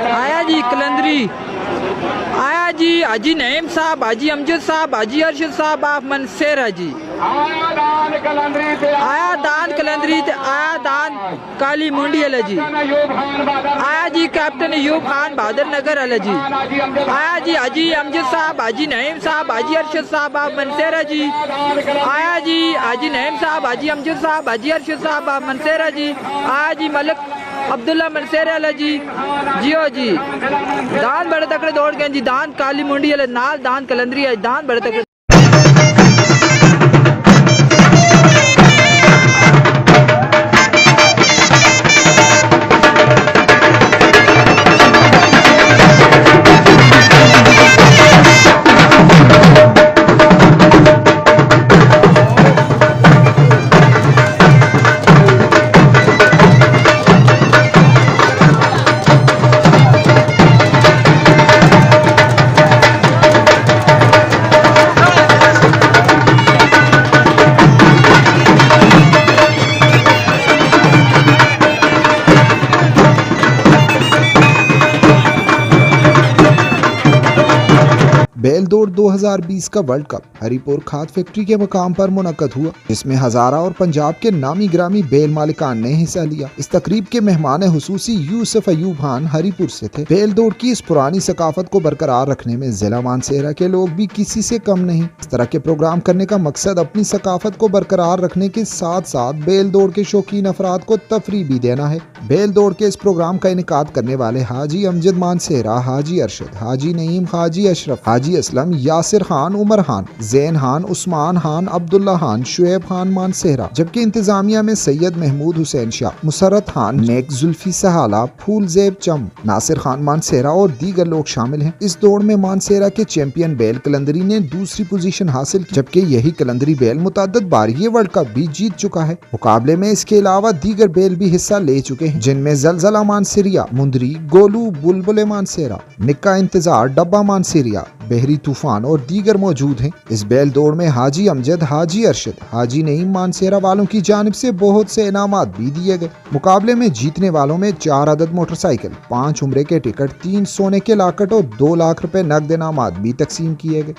आया जी कलंदरी, आया जी हाजी नईम साहब, हाजी अमजद साहब, हाजी अरशद साहब आप मनसेर जी। आया दान कलंदरी, आया दान काली मुंडी अल जी। आया जी कैप्टन अयूब खान बहादुर नगर अल जी। आया जी हाजी अमजद साहब, हाजी नईम साहब, हाजी अरशद साहब आप मनसेर जी। आया जी हाजी नईम साहब, हाजी अमजद साहब, हाजी अरशद साहब आप मनसेर जी। आया जी मलिक अब्दुल्ला मनसेर अल जी। जियो जी दान बड़े तकड़े दौड़ गए जी। दान काली मुंडी अल नाल दान कलंदरी दान बड़े तकड़े। बैल दौड़ 2020 का वर्ल्ड कप हरिपुर खाद फैक्ट्री के मकाम पर मुनक्कद हुआ, जिसमें हजारा और पंजाब के नामी ग्रामी बैल मालिकान ने हिस्सा लिया। इस तकरीब के मेहमान हुसूसी यूसुफ अयूब खान हरिपुर से थे। बैल दौड़ की इस पुरानी सकाफत को बरकरार रखने में जिला मानसेरा के लोग भी किसी से कम नहीं। इस तरह के प्रोग्राम करने का मकसद अपनी सकाफत को बरकरार रखने के साथ साथ बैल दौड़ के शौकीन अफराद को तफरी भी देना है। बैल दौड़ के इस प्रोग्राम का इनेकाद करने वाले हाजी अमजद मानसेरा, हाजी अरशद, हाजी नईम, हाजी अशरफ, हाजी असलम, यासिर खान, उमर खान, जैन खान, उस्मान खान, अब्दुल्ला खान, शुएब खान मानसेरा, जबकि इंतजामिया में सैयद महमूद हुसैन शाह, मुसरत खान, नेक जुल्फी सहाला, फूल जेब चम, नासिर खान मानसेरा और दीगर लोग शामिल हैं। इस दौड़ में मानसेरा के चैंपियन बैल कलंदरी ने दूसरी पोजीशन हासिल की, जबकि यही कलंदरी बैल मुतअद्दिद बार ये वर्ल्ड कप भी जीत चुका है। मुकाबले में इसके अलावा दीगर बैल भी हिस्सा ले चुके हैं, जिनमें जलजला मानसेरिया, मुंदरी, गोलू, बुलबुल मानसेरा, निक्का इंतजार, डब्बा मानसेरिया, बहरी तूफान और दीगर मौजूद हैं। इस बैल दौड़ में हाजी अमजद, हाजी अरशद, हाजी नईम मानसेरा वालों की जानिब से बहुत से इनामात भी दिए गए। मुकाबले में जीतने वालों में 4 अदद मोटरसाइकिल, 5 उम्रे के टिकट, 3 सोने के लाकट और 2 लाख रुपए नकद इनामात भी तकसीम किए गए।